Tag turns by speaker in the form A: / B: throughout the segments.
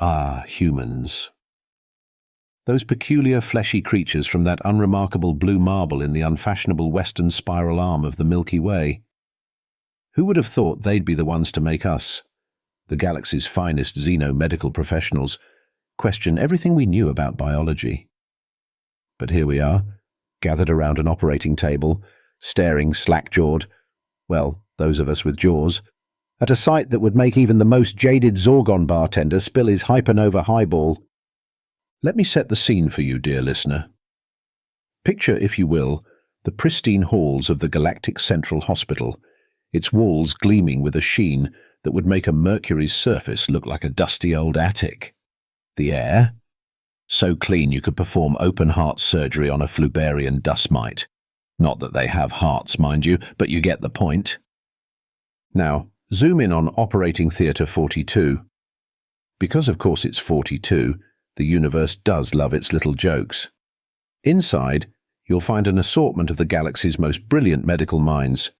A: Ah, humans. Those peculiar fleshy creatures from that unremarkable blue marble in the unfashionable western spiral arm of the Milky Way. Who would have thought they'd be the ones to make us, the galaxy's finest xeno-medical professionals, question everything we knew about biology? But here we are, gathered around an operating table, staring slack-jawed, well, those of us with jaws, at a sight that would make even the most jaded Zorgon bartender spill his hypernova highball. Let me set the scene for you, dear listener. Picture, if you will, the pristine halls of the Galactic Central Hospital, its walls gleaming with a sheen that would make a Mercury's surface look like a dusty old attic. The air? So clean you could perform open-heart surgery on a Fluberian dust mite. Not that they have hearts, mind you, but you get the point. Now, zoom in on Operating Theatre 42. Because of course it's 42, the universe does love its little jokes. Inside, you'll find an assortment of the galaxy's most brilliant medical minds.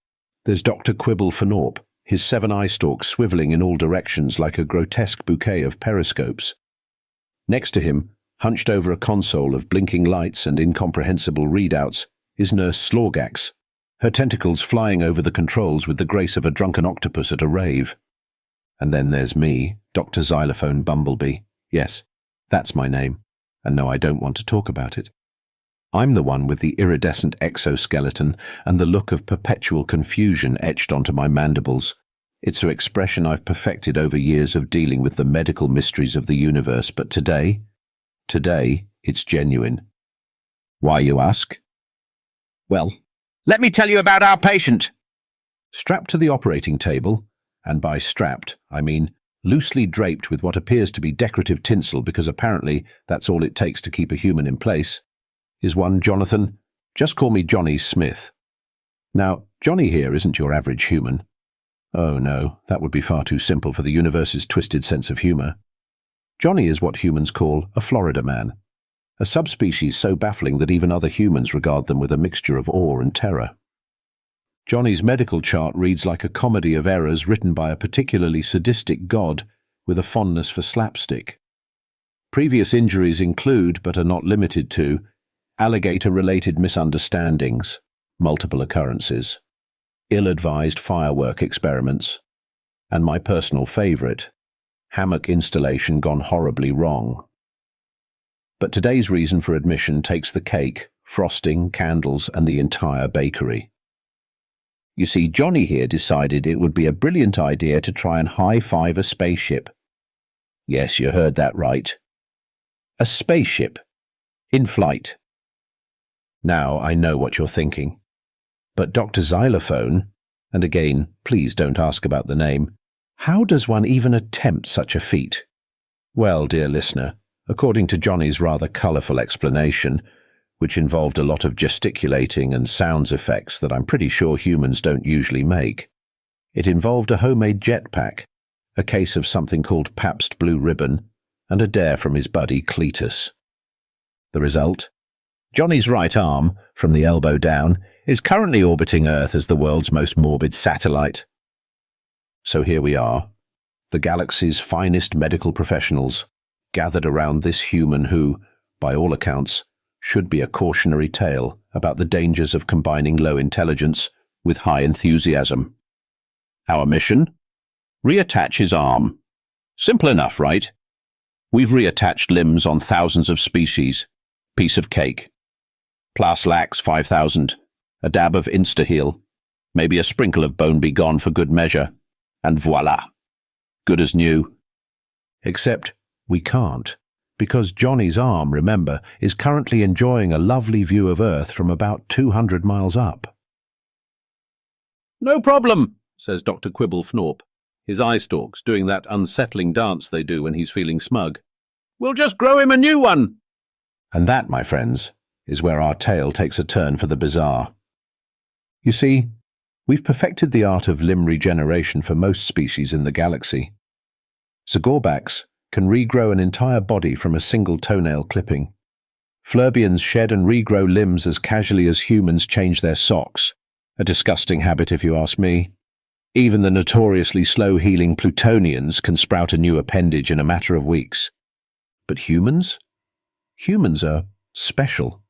A: There's Dr. Quibble Fnorp, his 7 eye stalks swiveling in all directions like a grotesque bouquet of periscopes. Next to him, hunched over a console of blinking lights and incomprehensible readouts, is Nurse Slorgax, her tentacles flying over the controls with the grace of a drunken octopus at a rave. And then there's me, Dr. Xylophone Bumblebee. Yes, that's my name, and no, I don't want to talk about it. I'm the one with the iridescent exoskeleton and the look of perpetual confusion etched onto my mandibles. It's an expression I've perfected over years of dealing with the medical mysteries of the universe, but today, it's genuine. Why, you ask? Well, let me tell you about our patient. Strapped to the operating table, and by strapped, I mean loosely draped with what appears to be decorative tinsel because apparently that's all it takes to keep a human in place, is one Jonathan, just call me Johnny Smith. Now, Johnny here isn't your average human. Oh no, that would be far too simple for the universe's twisted sense of humour. Johnny is what humans call a Florida man, a subspecies so baffling that even other humans regard them with a mixture of awe and terror. Johnny's medical chart reads like a comedy of errors written by a particularly sadistic god with a fondness for slapstick. Previous injuries include, but are not limited to, alligator-related misunderstandings, multiple occurrences, ill-advised firework experiments, and my personal favourite, hammock installation gone horribly wrong. But today's reason for admission takes the cake, frosting, candles, and the entire bakery. You see, Johnny here decided it would be a brilliant idea to try and high-five a spaceship. Yes, you heard that right. A spaceship. In flight. Now, I know what you're thinking. But Dr. Xylophone, and again, please don't ask about the name, how does one even attempt such a feat? Well, dear listener, according to Johnny's rather colourful explanation, which involved a lot of gesticulating and sounds effects that I'm pretty sure humans don't usually make, it involved a homemade jetpack, a case of something called Pabst Blue Ribbon, and a dare from his buddy Cletus. The result? Johnny's right arm, from the elbow down, is currently orbiting Earth as the world's most morbid satellite. So here we are, the galaxy's finest medical professionals, gathered around this human who, by all accounts, should be a cautionary tale about the dangers of combining low intelligence with high enthusiasm. Our mission? Reattach his arm. Simple enough, right? We've reattached limbs on thousands of species. Piece of cake. Plus lax 5,000. A dab of Insta-Heal. Maybe a sprinkle of Bone Be Gone for good measure. And voila. Good as new. Except we can't, because Johnny's arm, remember, is currently enjoying a lovely view of Earth from about 200 miles up. No problem, says Dr. Quibble Fnorp, his eye stalks doing that unsettling dance they do when he's feeling smug. We'll just grow him a new one. And that, my friends, is where our tale takes a turn for the bizarre. You see, we've perfected the art of limb regeneration for most species in the galaxy. Zagorbacks can regrow an entire body from a single toenail clipping. Flurbians shed and regrow limbs as casually as humans change their socks, a disgusting habit if you ask me. Even the notoriously slow-healing Plutonians can sprout a new appendage in a matter of weeks. But humans? Humans are special.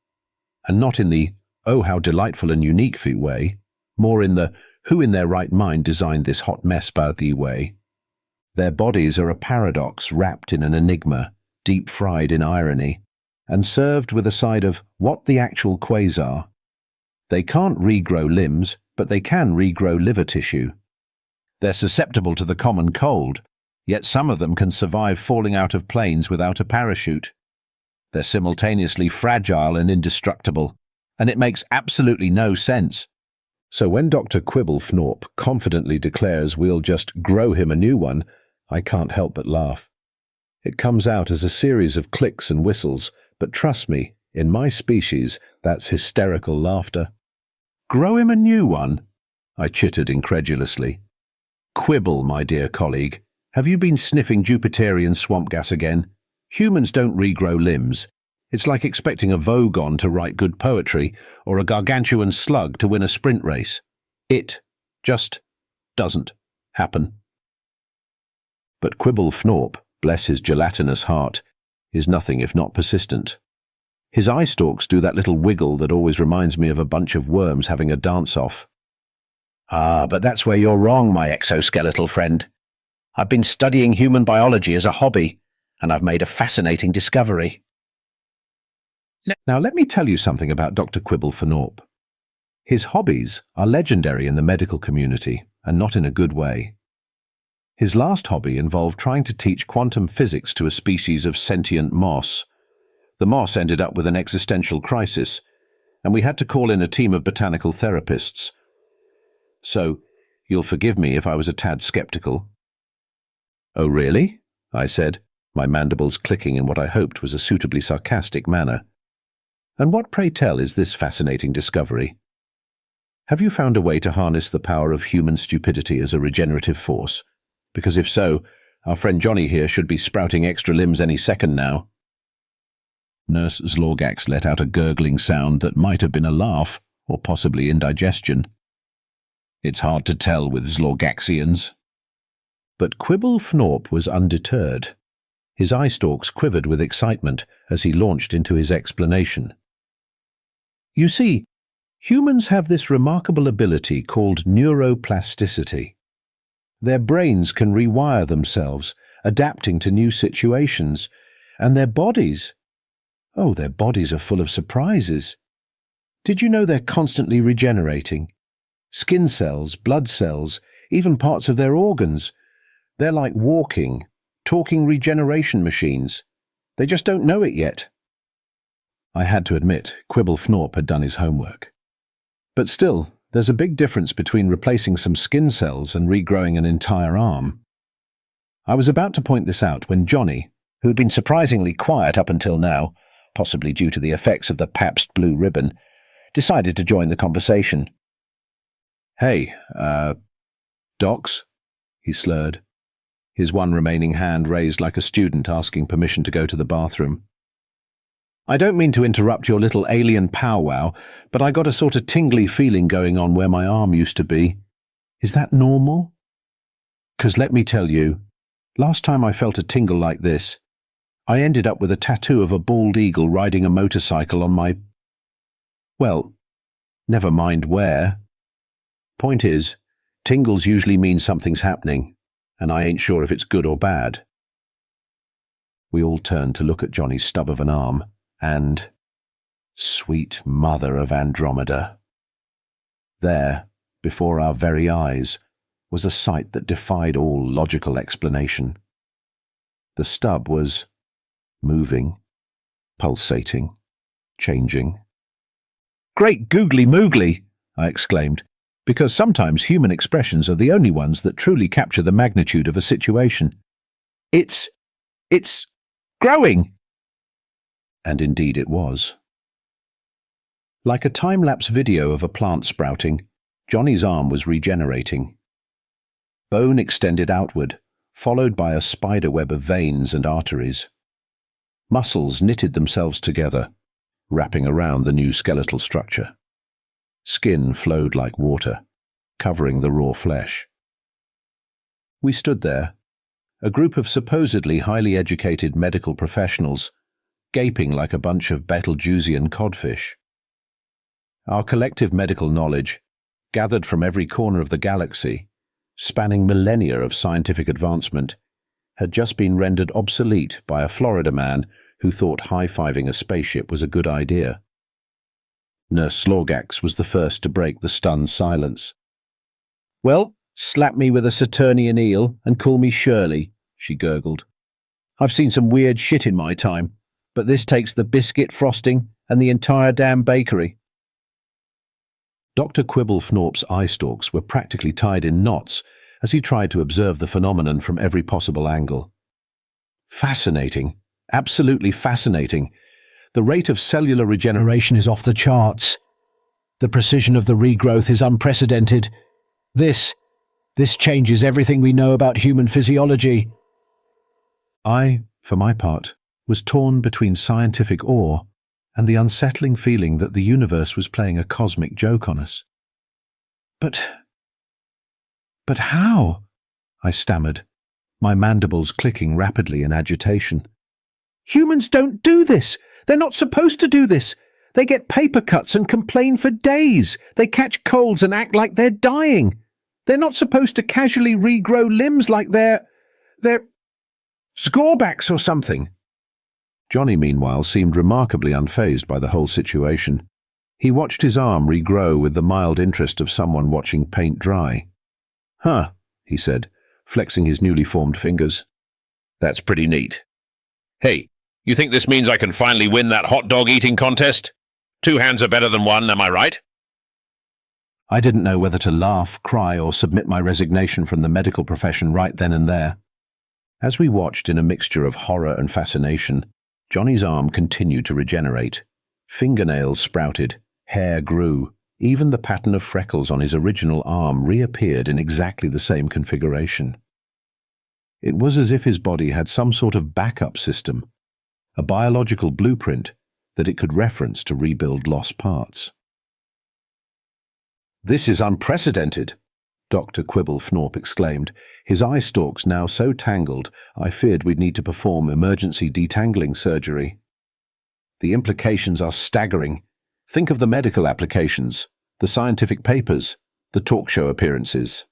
A: And not in the, oh, how delightful and unique way, more in the, who in their right mind designed this hot mess body way. Their bodies are a paradox wrapped in an enigma, deep-fried in irony, and served with a side of what the actual quasar. They can't regrow limbs, but they can regrow liver tissue. They're susceptible to the common cold, yet some of them can survive falling out of planes without a parachute. They're simultaneously fragile and indestructible, and it makes absolutely no sense. So when Dr. Quibble-Fnorp confidently declares we'll just grow him a new one, I can't help but laugh. It comes out as a series of clicks and whistles, but trust me, in my species, that's hysterical laughter. Grow him a new one? I chittered incredulously. Quibble, my dear colleague, have you been sniffing Jupiterian swamp gas again? Humans don't regrow limbs. It's like expecting a Vogon to write good poetry or a gargantuan slug to win a sprint race. It just doesn't happen. But Quibble-Fnorp, bless his gelatinous heart, is nothing if not persistent. His eye stalks do that little wiggle that always reminds me of a bunch of worms having a dance-off. Ah, but that's where you're wrong, my exoskeletal friend. I've been studying human biology as a hobby, and I've made a fascinating discovery. Now let me tell you something about Dr. Quibble-Fnorp. His hobbies are legendary in the medical community, and not in a good way. His last hobby involved trying to teach quantum physics to a species of sentient moss. The moss ended up with an existential crisis, and we had to call in a team of botanical therapists. So, you'll forgive me if I was a tad skeptical. Oh, really? I said, my mandibles clicking in what I hoped was a suitably sarcastic manner. And what, pray tell, is this fascinating discovery? Have you found a way to harness the power of human stupidity as a regenerative force? Because if so, our friend Johnny here should be sprouting extra limbs any second now. Nurse Zlorgax let out a gurgling sound that might have been a laugh, or possibly indigestion. It's hard to tell with Zlorgaxians. But Quibble-Fnorp was undeterred. His eye stalks quivered with excitement as he launched into his explanation. You see, humans have this remarkable ability called neuroplasticity. Their brains can rewire themselves, adapting to new situations, and their bodies are full of surprises. Did you know they're constantly regenerating? Skin cells, blood cells, even parts of their organs. They're like walking, talking regeneration machines. They just don't know it yet. I had to admit, Quibble-Fnorp had done his homework. But still, there's a big difference between replacing some skin cells and regrowing an entire arm. I was about to point this out when Johnny, who had been surprisingly quiet up until now, possibly due to the effects of the Pabst Blue Ribbon, decided to join the conversation. Hey, docs? He slurred, his one remaining hand raised like a student asking permission to go to the bathroom. I don't mean to interrupt your little alien powwow, but I got a sort of tingly feeling going on where my arm used to be. Is that normal? 'Cause let me tell you, last time I felt a tingle like this, I ended up with a tattoo of a bald eagle riding a motorcycle on my... Well, never mind where. Point is, tingles usually mean something's happening, and I ain't sure if it's good or bad. We all turned to look at Johnny's stub of an arm, and... Sweet mother of Andromeda. There, before our very eyes, was a sight that defied all logical explanation. The stub was moving, pulsating, changing. Great googly moogly, I exclaimed, because sometimes human expressions are the only ones that truly capture the magnitude of a situation. It's growing! And indeed it was. Like a time-lapse video of a plant sprouting, Johnny's arm was regenerating. Bone extended outward, followed by a spider web of veins and arteries. Muscles knitted themselves together, wrapping around the new skeletal structure. Skin flowed like water, covering the raw flesh, We stood there, a group of supposedly highly educated medical professionals, gaping like a bunch of Betelgeusian codfish. Our collective medical knowledge, gathered from every corner of the galaxy, spanning millennia of scientific advancement, had just been rendered obsolete by a Florida man who thought high-fiving a spaceship was a good idea. Nurse Slorgax was the first to break the stunned silence. "Well, slap me with a Saturnian eel and call me Shirley," she gurgled. "I've seen some weird shit in my time, but this takes the biscuit frosting and the entire damn bakery." Dr. Quibble-Fnorp's eye stalks were practically tied in knots as he tried to observe the phenomenon from every possible angle. Fascinating. Absolutely fascinating. The rate of cellular regeneration is off the charts. The precision of the regrowth is unprecedented. This changes everything we know about human physiology. I, for my part, was torn between scientific awe and the unsettling feeling that the universe was playing a cosmic joke on us. But how?" I stammered, my mandibles clicking rapidly in agitation. "Humans don't do this! They're not supposed to do this! They get paper cuts and complain for days! They catch colds and act like they're dying! They're not supposed to casually regrow limbs like they're scorebacks or something!" Johnny, meanwhile, seemed remarkably unfazed by the whole situation. He watched his arm regrow with the mild interest of someone watching paint dry. "Huh," he said, flexing his newly formed fingers. "That's pretty neat. Hey, you think this means I can finally win that hot dog eating contest? 2 hands are better than 1, am I right?" I didn't know whether to laugh, cry, or submit my resignation from the medical profession right then and there. As we watched in a mixture of horror and fascination, Johnny's arm continued to regenerate. Fingernails sprouted, hair grew, even the pattern of freckles on his original arm reappeared in exactly the same configuration. It was as if his body had some sort of backup system, a biological blueprint that it could reference to rebuild lost parts. "This is unprecedented," Dr. Quibble-Fnorp exclaimed, his eye stalks now so tangled I feared we'd need to perform emergency detangling surgery. "The implications are staggering. Think of the medical applications, the scientific papers, the talk show appearances."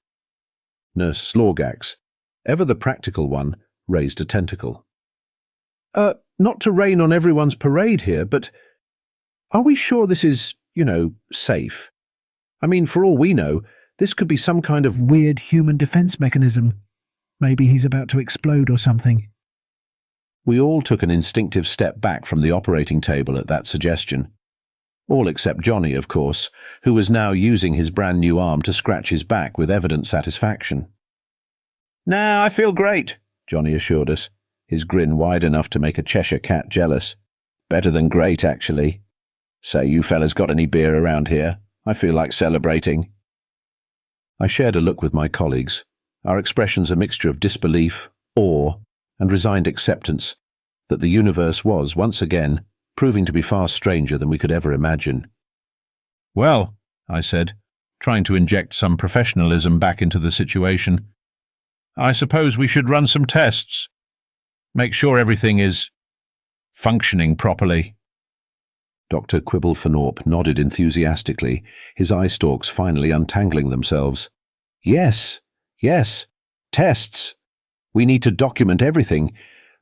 A: Nurse Slorgax, ever the practical one, raised a tentacle. Not to rain on everyone's parade here, but are we sure this is, safe? I mean, for all we know, this could be some kind of weird human defense mechanism. Maybe he's about to explode or something." We all took an instinctive step back from the operating table at that suggestion. All except Johnny, of course, who was now using his brand new arm to scratch his back with evident satisfaction. "Nah, I feel great," Johnny assured us, his grin wide enough to make a Cheshire cat jealous. "Better than great, actually. Say, you fellas got any beer around here? I feel like celebrating." I shared a look with my colleagues, our expressions a mixture of disbelief, awe, and resigned acceptance that the universe was, once again, proving to be far stranger than we could ever imagine. "Well," I said, trying to inject some professionalism back into the situation, "I suppose we should run some tests. Make sure everything is functioning properly." Dr. Quibble-Fnorp nodded enthusiastically, his eye stalks finally untangling themselves. Yes, tests. We need to document everything.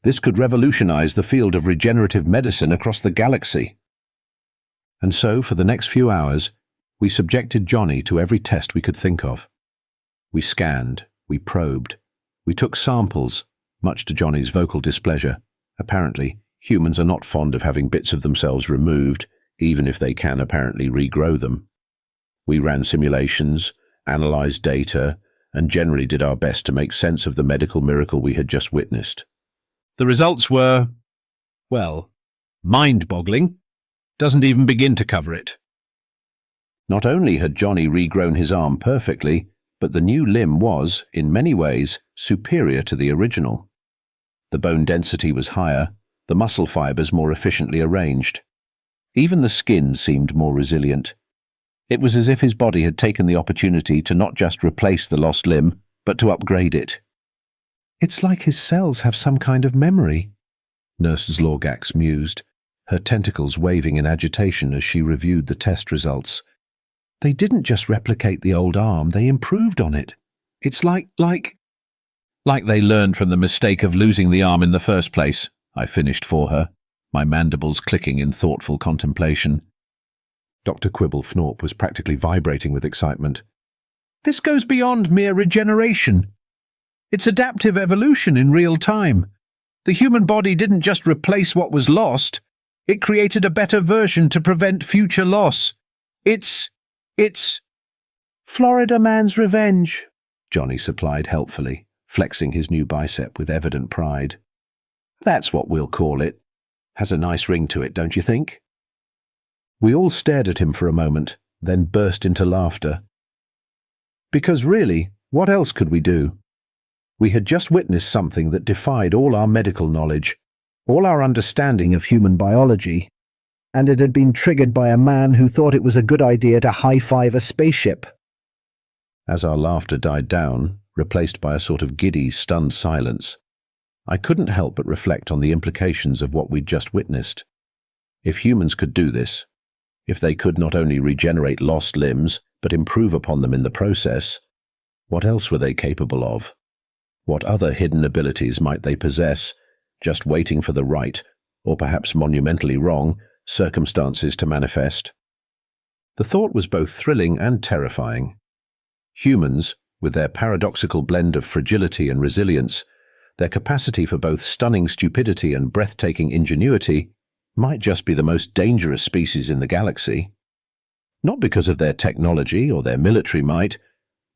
A: This could revolutionize the field of regenerative medicine across the galaxy." And so, for the next few hours, we subjected Johnny to every test we could think of. We scanned, we probed, we took samples, much to Johnny's vocal displeasure. Apparently, humans are not fond of having bits of themselves removed, even if they can apparently regrow them. We ran simulations, analyzed data, and generally did our best to make sense of the medical miracle we had just witnessed. The results were, well, mind-boggling. Doesn't even begin to cover it. Not only had Johnny regrown his arm perfectly, but the new limb was, in many ways, superior to the original. The bone density was higher, the muscle fibers more efficiently arranged. Even the skin seemed more resilient. It was as if his body had taken the opportunity to not just replace the lost limb, but to upgrade it. It's like his cells have some kind of memory, Nurse Zlorgax mused, her tentacles waving in agitation as she reviewed the test results. They didn't just replicate the old arm, they improved on it. It's like they learned from the mistake of losing the arm in the first place, I finished for her, my mandibles clicking in thoughtful contemplation. Dr. Quibble Fnorp was practically vibrating with excitement. This goes beyond mere regeneration. It's adaptive evolution in real time. The human body didn't just replace what was lost, it created a better version to prevent future loss. It's Florida Man's revenge, Johnny supplied helpfully, flexing his new bicep with evident pride. That's what we'll call it. Has a nice ring to it, don't you think? We all stared at him for a moment, then burst into laughter. Because really, what else could we do? We had just witnessed something that defied all our medical knowledge, all our understanding of human biology, and it had been triggered by a man who thought it was a good idea to high-five a spaceship. As our laughter died down, replaced by a sort of giddy, stunned silence, I couldn't help but reflect on the implications of what we'd just witnessed. If humans could do this, if they could not only regenerate lost limbs, but improve upon them in the process, what else were they capable of? What other hidden abilities might they possess, just waiting for the right, or perhaps monumentally wrong, circumstances to manifest? The thought was both thrilling and terrifying. Humans, with their paradoxical blend of fragility and resilience, their capacity for both stunning stupidity and breathtaking ingenuity, might just be the most dangerous species in the galaxy. Not because of their technology or their military might,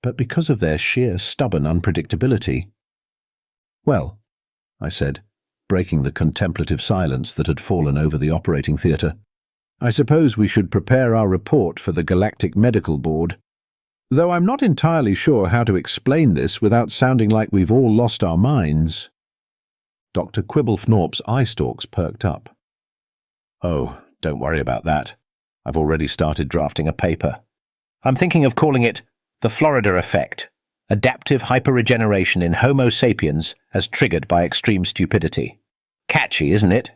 A: but because of their sheer stubborn unpredictability. Well, I said, breaking the contemplative silence that had fallen over the operating theatre, I suppose we should prepare our report for the Galactic Medical Board. Though I'm not entirely sure how to explain this without sounding like we've all lost our minds. Dr. Quibble Fnorp's eye stalks perked up. Oh, don't worry about that. I've already started drafting a paper. I'm thinking of calling it The Florida Effect. Adaptive hyperregeneration in Homo sapiens as triggered by extreme stupidity. Catchy, isn't it?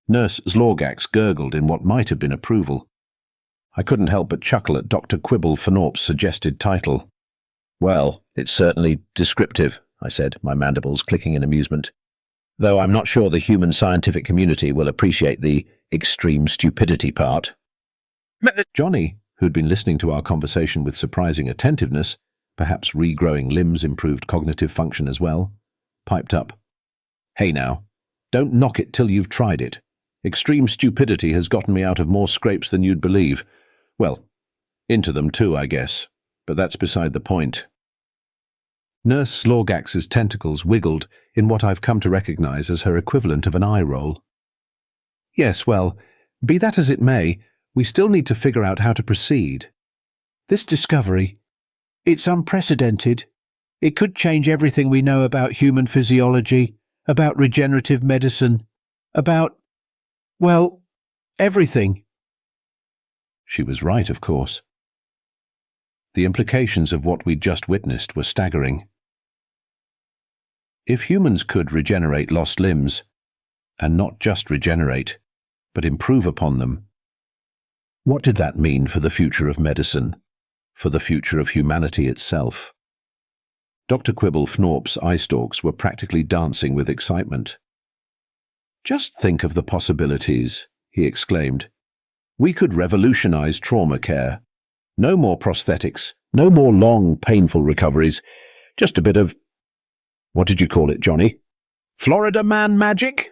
A: Nurse Zlorgax gurgled in what might have been approval. I couldn't help but chuckle at Dr. Quibble Fnorp's suggested title. Well, it's certainly descriptive, I said, my mandibles clicking in amusement. Though I'm not sure the human scientific community will appreciate the extreme stupidity part. Johnny, who'd been listening to our conversation with surprising attentiveness, perhaps regrowing limbs improved cognitive function as well, piped up. Hey now, don't knock it till you've tried it. Extreme stupidity has gotten me out of more scrapes than you'd believe. Well, into them too, I guess, but that's beside the point. Nurse Zlorgax's tentacles wiggled in what I've come to recognize as her equivalent of an eye roll. Yes, well, be that as it may, we still need to figure out how to proceed. This discovery, it's unprecedented. It could change everything we know about human physiology, about regenerative medicine, about, well, everything. She was right, of course. The implications of what we'd just witnessed were staggering. If humans could regenerate lost limbs, and not just regenerate, but improve upon them, what did that mean for the future of medicine, for the future of humanity itself? Dr. Quibble Fnorp's eye stalks were practically dancing with excitement. Just think of the possibilities, he exclaimed. We could revolutionize trauma care. No more prosthetics, no more long, painful recoveries, just a bit of... What did you call it, Johnny? Florida Man magic?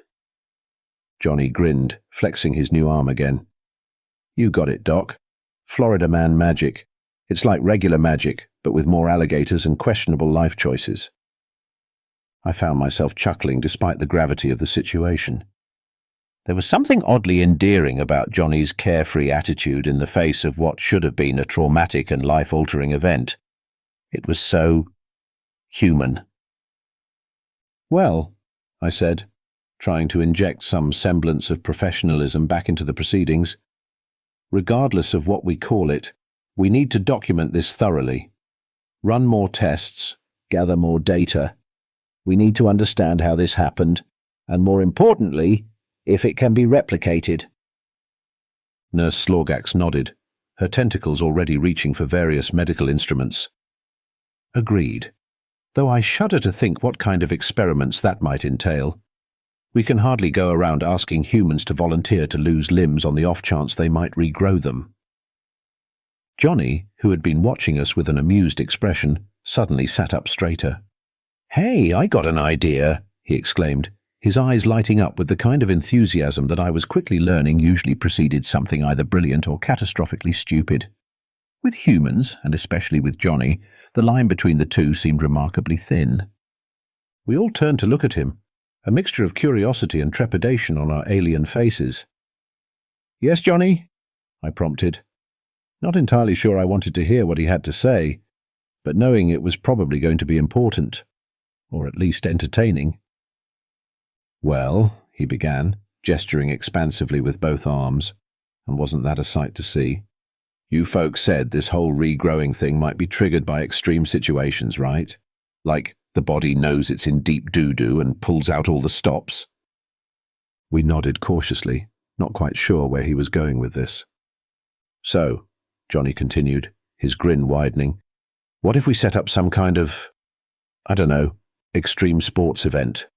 A: Johnny grinned, flexing his new arm again. You got it, Doc. Florida Man magic. It's like regular magic, but with more alligators and questionable life choices. I found myself chuckling despite the gravity of the situation. There was something oddly endearing about Johnny's carefree attitude in the face of what should have been a traumatic and life-altering event. It was so human. Well, I said, trying to inject some semblance of professionalism back into the proceedings, regardless of what we call it, we need to document this thoroughly. Run more tests, gather more data, We need to understand how this happened, and more importantly, if it can be replicated. Nurse Slorgax nodded, her tentacles already reaching for various medical instruments. Agreed, though I shudder to think what kind of experiments that might entail. We can hardly go around asking humans to volunteer to lose limbs on the off chance they might regrow them. Johnny, who had been watching us with an amused expression, suddenly sat up straighter. "Hey, I got an idea," he exclaimed, his eyes lighting up with the kind of enthusiasm that I was quickly learning usually preceded something either brilliant or catastrophically stupid. With humans, and especially with Johnny, the line between the two seemed remarkably thin. We all turned to look at him, a mixture of curiosity and trepidation on our alien faces. "Yes, Johnny?" I prompted. Not entirely sure I wanted to hear what he had to say, but knowing it was probably going to be important, or at least entertaining. "Well," he began, gesturing expansively with both arms, and wasn't that a sight to see? "You folks said this whole regrowing thing might be triggered by extreme situations, right? Like the body knows it's in deep doo-doo and pulls out all the stops." We nodded cautiously, not quite sure where he was going with this. "So," Johnny continued, his grin widening, "what if we set up some kind of, I don't know, extreme sports event?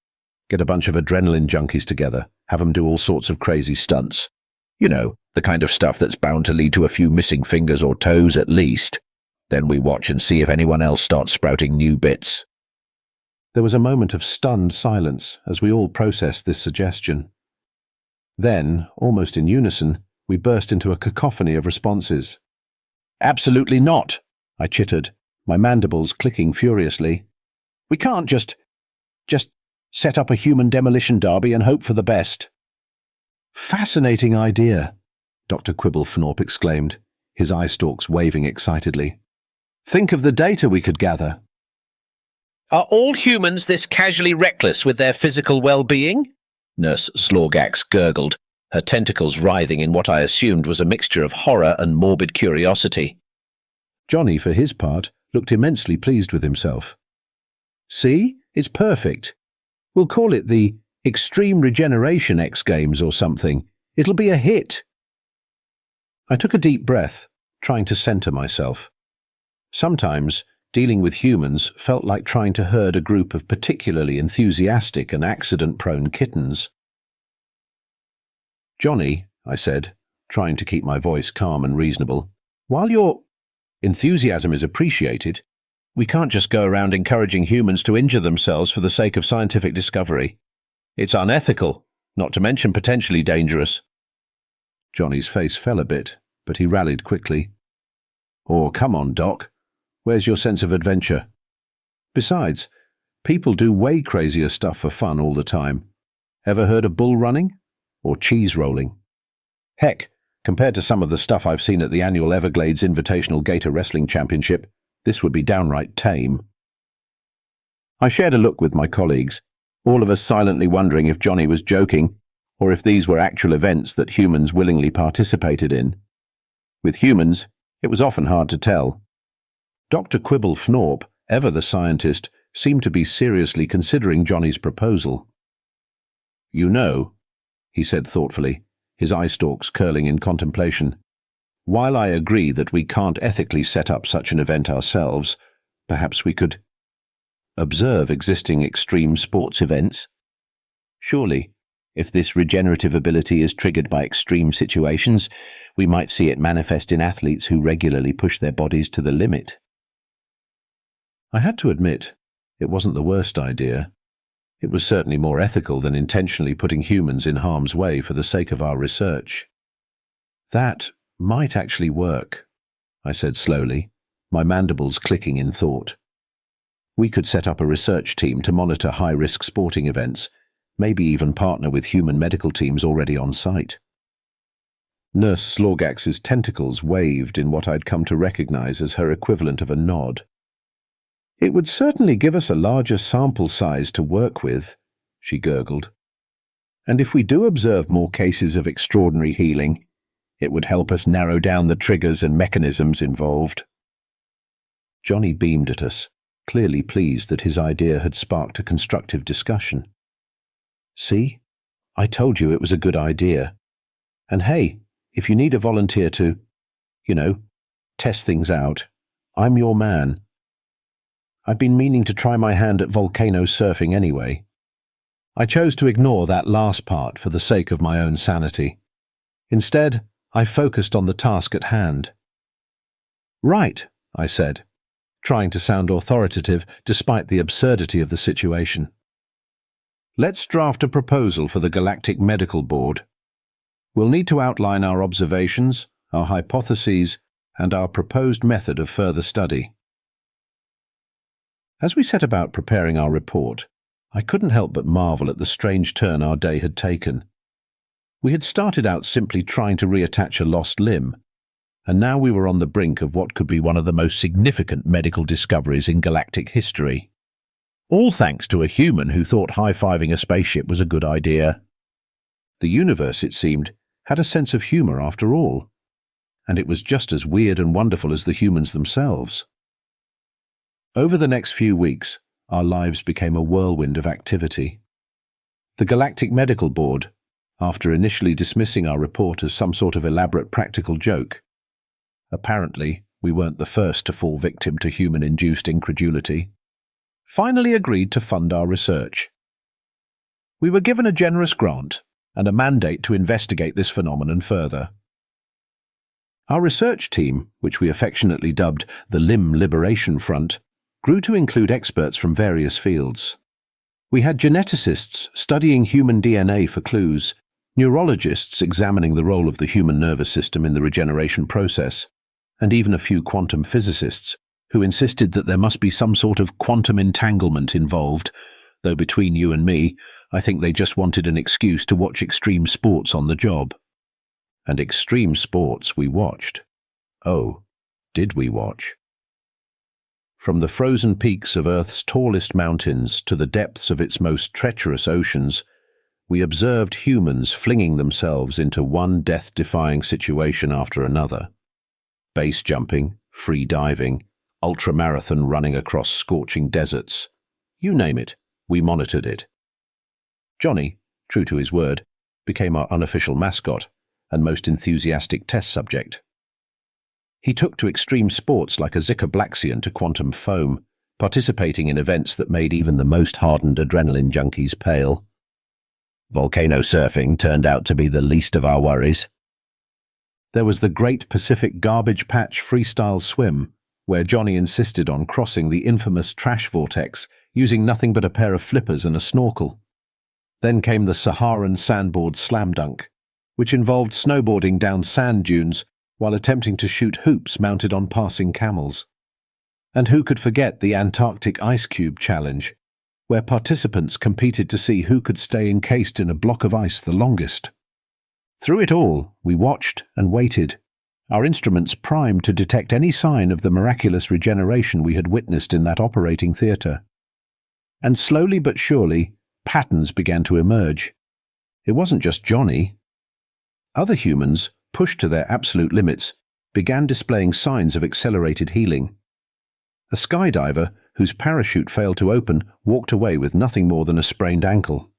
A: Get a bunch of adrenaline junkies together, have them do all sorts of crazy stunts. You know, the kind of stuff that's bound to lead to a few missing fingers or toes at least. Then we watch and see if anyone else starts sprouting new bits." There was a moment of stunned silence as we all processed this suggestion. Then, almost in unison, we burst into a cacophony of responses. "Absolutely not," I chittered, my mandibles clicking furiously. "We can't just set up a human demolition derby and hope for the best." "Fascinating idea," Dr. Quibblethorpe exclaimed, his eye stalks waving excitedly. "Think of the data we could gather."
B: "Are all humans this casually reckless with their physical well-being?" Nurse Slorgax gurgled, her tentacles writhing in what I assumed was a mixture of horror and morbid curiosity.
A: Johnny, for his part, looked immensely pleased with himself. "See? It's perfect. We'll call it the Extreme Regeneration X Games or something. It'll be a hit." I took a deep breath, trying to center myself. Sometimes, dealing with humans felt like trying to herd a group of particularly enthusiastic and accident-prone kittens. "Johnny," I said, trying to keep my voice calm and reasonable, "while your enthusiasm is appreciated, we can't just go around encouraging humans to injure themselves for the sake of scientific discovery. It's unethical, not to mention potentially dangerous." Johnny's face fell a bit, but he rallied quickly. "Oh, come on, Doc. Where's your sense of adventure? Besides, people do way crazier stuff for fun all the time. Ever heard of bull running? Or cheese rolling? Heck, compared to some of the stuff I've seen at the annual Everglades Invitational Gator Wrestling Championship, this would be downright tame." I shared a look with my colleagues, all of us silently wondering if Johnny was joking, or if these were actual events that humans willingly participated in. With humans, it was often hard to tell. Dr. Quibblethorpe, ever the scientist, seemed to be seriously considering Johnny's proposal. "You know," he said thoughtfully, his eye stalks curling in contemplation, "while I agree that we can't ethically set up such an event ourselves, perhaps we could observe existing extreme sports events. Surely, if this regenerative ability is triggered by extreme situations, we might see it manifest in athletes who regularly push their bodies to the limit." I had to admit, it wasn't the worst idea. It was certainly more ethical than intentionally putting humans in harm's way for the sake of our research. "That might actually work," I said slowly, my mandibles clicking in thought. "We could set up a research team to monitor high-risk sporting events, maybe even partner with human medical teams already on site." Nurse Slorgax's tentacles waved in what I'd come to recognize as her equivalent of a nod. "It would certainly give us a larger sample size to work with," she gurgled. "And if we do observe more cases of extraordinary healing, it would help us narrow down the triggers and mechanisms involved." Johnny beamed at us, clearly pleased that his idea had sparked a constructive discussion. "See? I told you it was a good idea. And hey, if you need a volunteer to, test things out, I'm your man. I've been meaning to try my hand at volcano surfing anyway." I chose to ignore that last part for the sake of my own sanity. Instead, I focused on the task at hand. "Right," I said, trying to sound authoritative despite the absurdity of the situation. "Let's draft a proposal for the Galactic Medical Board. We'll need to outline our observations, our hypotheses, and our proposed method of further study." As we set about preparing our report, I couldn't help but marvel at the strange turn our day had taken. We had started out simply trying to reattach a lost limb, and now we were on the brink of what could be one of the most significant medical discoveries in galactic history. All thanks to a human who thought high-fiving a spaceship was a good idea. The universe, it seemed, had a sense of humor after all, and it was just as weird and wonderful as the humans themselves. Over the next few weeks, our lives became a whirlwind of activity. The Galactic Medical Board, after initially dismissing our report as some sort of elaborate practical joke — apparently we weren't the first to fall victim to human-induced incredulity — finally agreed to fund our research. We were given a generous grant and a mandate to investigate this phenomenon further. Our research team, which we affectionately dubbed the Limb Liberation Front, grew to include experts from various fields. We had geneticists studying human DNA for clues, neurologists examining the role of the human nervous system in the regeneration process, and even a few quantum physicists who insisted that there must be some sort of quantum entanglement involved, though between you and me, I think they just wanted an excuse to watch extreme sports on the job. And extreme sports we watched. Oh, did we watch? From the frozen peaks of Earth's tallest mountains to the depths of its most treacherous oceans, we observed humans flinging themselves into one death-defying situation after another. Base jumping, free diving, ultramarathon running across scorching deserts. You name it, we monitored it. Johnny, true to his word, became our unofficial mascot and most enthusiastic test subject. He took to extreme sports like a Zikablaxian to quantum foam, participating in events that made even the most hardened adrenaline junkies pale. Volcano surfing turned out to be the least of our worries. There was the Great Pacific Garbage Patch Freestyle Swim, where Johnny insisted on crossing the infamous trash vortex using nothing but a pair of flippers and a snorkel. Then came the Saharan Sandboard Slam Dunk, which involved snowboarding down sand dunes while attempting to shoot hoops mounted on passing camels. And who could forget the Antarctic Ice Cube Challenge, where participants competed to see who could stay encased in a block of ice the longest. Through it all, we watched and waited, our instruments primed to detect any sign of the miraculous regeneration we had witnessed in that operating theatre. And slowly but surely, patterns began to emerge. It wasn't just Johnny. Other humans, pushed to their absolute limits, began displaying signs of accelerated healing. A skydiver, whose parachute failed to open, walked away with nothing more than a sprained ankle.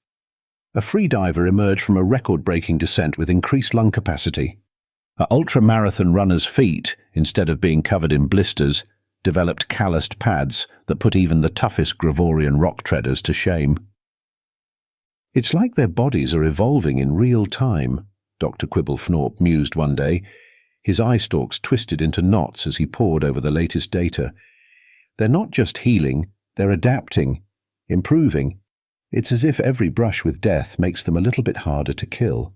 A: A freediver emerged from a record-breaking descent with increased lung capacity. A ultramarathon runner's feet, instead of being covered in blisters, developed calloused pads that put even the toughest Gregorian rock treaders to shame. "It's like their bodies are evolving in real time," Dr. Quibblethorpe mused one day, his eye stalks twisted into knots as he pored over the latest data. "They're not just healing, they're adapting, improving. It's as if every brush with death makes them a little bit harder to kill."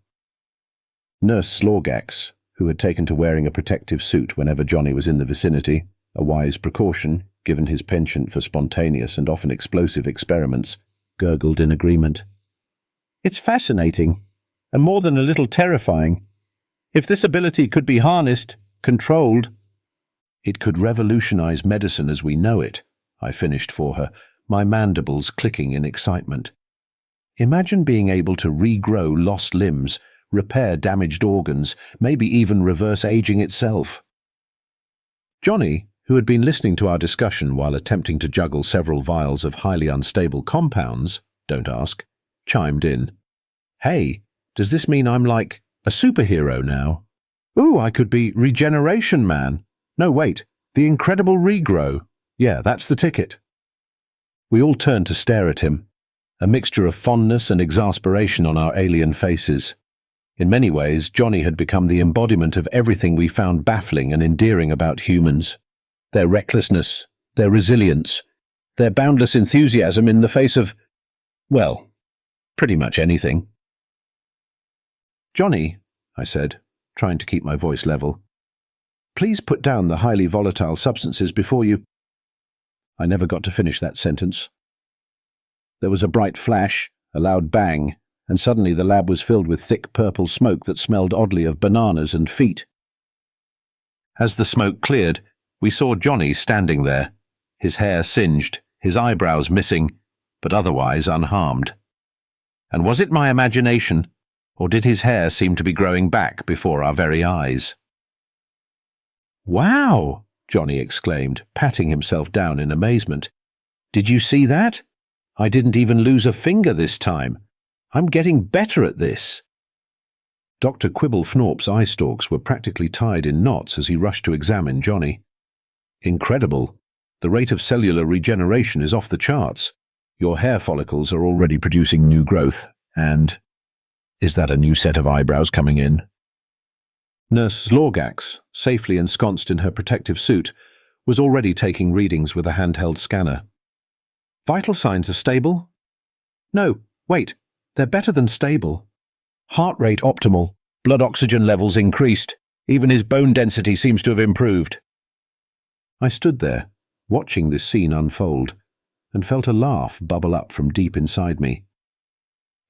A: Nurse Slorgax, who had taken to wearing a protective suit whenever Johnny was in the vicinity, a wise precaution given his penchant for spontaneous and often explosive experiments, gurgled in agreement. "It's fascinating, and more than a little terrifying. If this ability could be harnessed, controlled, it could revolutionize medicine as we know it," I finished for her, my mandibles clicking in excitement. "Imagine being able to regrow lost limbs, repair damaged organs, maybe even reverse aging itself." Johnny, who had been listening to our discussion while attempting to juggle several vials of highly unstable compounds, don't ask, chimed in. Hey, does this mean I'm like a superhero now? Ooh, I could be Regeneration Man. No, wait, the Incredible Regrow. Yeah, that's the ticket. We all turned to stare at him, a mixture of fondness and exasperation on our alien faces. In many ways, Johnny had become the embodiment of everything we found baffling and endearing about humans. Their recklessness, their resilience, their boundless enthusiasm in the face of, well, pretty much anything. Johnny, I said, trying to keep my voice level, please put down the highly volatile substances before you... I never got to finish that sentence. There was a bright flash, a loud bang, and suddenly the lab was filled with thick purple smoke that smelled oddly of bananas and feet. As the smoke cleared, we saw Johnny standing there, his hair singed, his eyebrows missing, but otherwise unharmed. And was it my imagination, or did his hair seem to be growing back before our very eyes? Wow! Johnny exclaimed, patting himself down in amazement. Did you see that? I didn't even lose a finger this time. I'm getting better at this. Dr. Quibble Fnorp's eye stalks were practically tied in knots as he rushed to examine Johnny. Incredible. The rate of cellular regeneration is off the charts. Your hair follicles are already producing new growth, and... is that a new set of eyebrows coming in? Nurse Zlorgax, safely ensconced in her protective suit, was already taking readings with a handheld scanner. Vital signs are stable? No, wait, they're better than stable. Heart rate optimal, blood oxygen levels increased, even his bone density seems to have improved. I stood there, watching this scene unfold, and felt a laugh bubble up from deep inside me.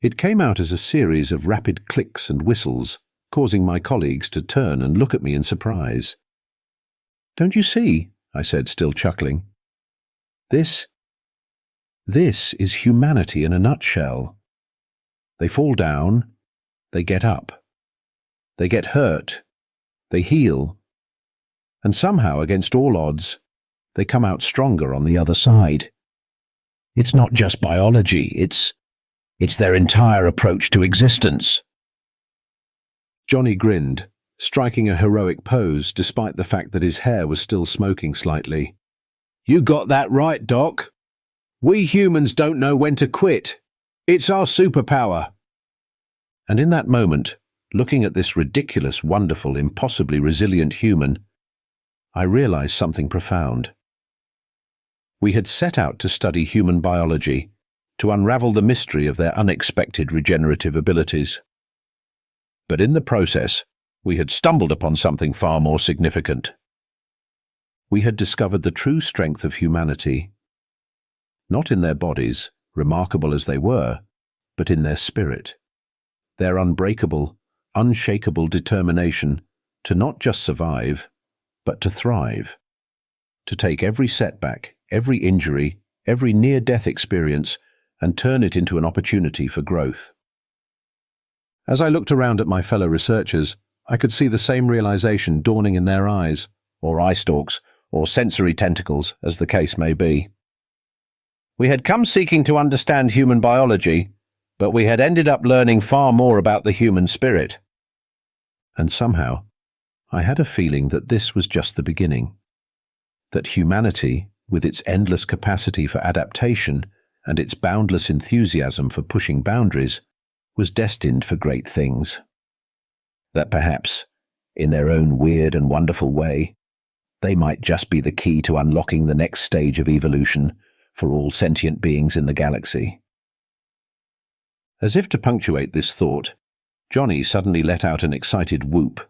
A: It came out as a series of rapid clicks and whistles, causing my colleagues to turn and look at me in surprise. Don't you see? I said, still chuckling. This is humanity in a nutshell. They fall down, they get up. They get hurt, they heal. And somehow, against all odds, they come out stronger on the other side. It's not just biology, it's their entire approach to existence. Johnny grinned, striking a heroic pose despite the fact that his hair was still smoking slightly. You got that right, Doc. We humans don't know when to quit. It's our superpower. And in that moment, looking at this ridiculous, wonderful, impossibly resilient human, I realized something profound. We had set out to study human biology, to unravel the mystery of their unexpected regenerative abilities. But in the process, we had stumbled upon something far more significant. We had discovered the true strength of humanity, not in their bodies, remarkable as they were, but in their spirit, their unbreakable, unshakable determination to not just survive, but to thrive, to take every setback, every injury, every near-death experience, and turn it into an opportunity for growth. As I looked around at my fellow researchers, I could see the same realization dawning in their eyes, or eye stalks, or sensory tentacles, as the case may be. We had come seeking to understand human biology, but we had ended up learning far more about the human spirit. And somehow, I had a feeling that this was just the beginning. That humanity, with its endless capacity for adaptation and its boundless enthusiasm for pushing boundaries, was destined for great things. That perhaps, in their own weird and wonderful way, they might just be the key to unlocking the next stage of evolution for all sentient beings in the galaxy. As if to punctuate this thought, Johnny suddenly let out an excited whoop.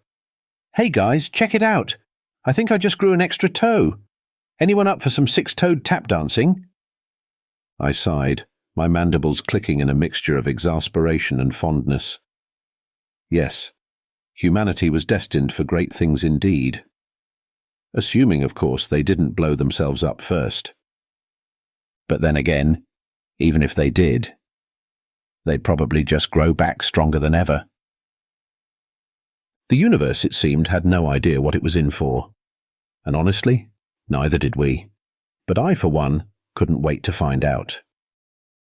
A: Hey guys, check it out! I think I just grew an extra toe. Anyone up for some six-toed tap dancing? I sighed, my mandibles clicking in a mixture of exasperation and fondness. Yes, humanity was destined for great things indeed. Assuming, of course, they didn't blow themselves up first. But then again, even if they did, they'd probably just grow back stronger than ever. The universe, it seemed, had no idea what it was in for. And honestly, Neither did we. But I, for one, couldn't wait to find out.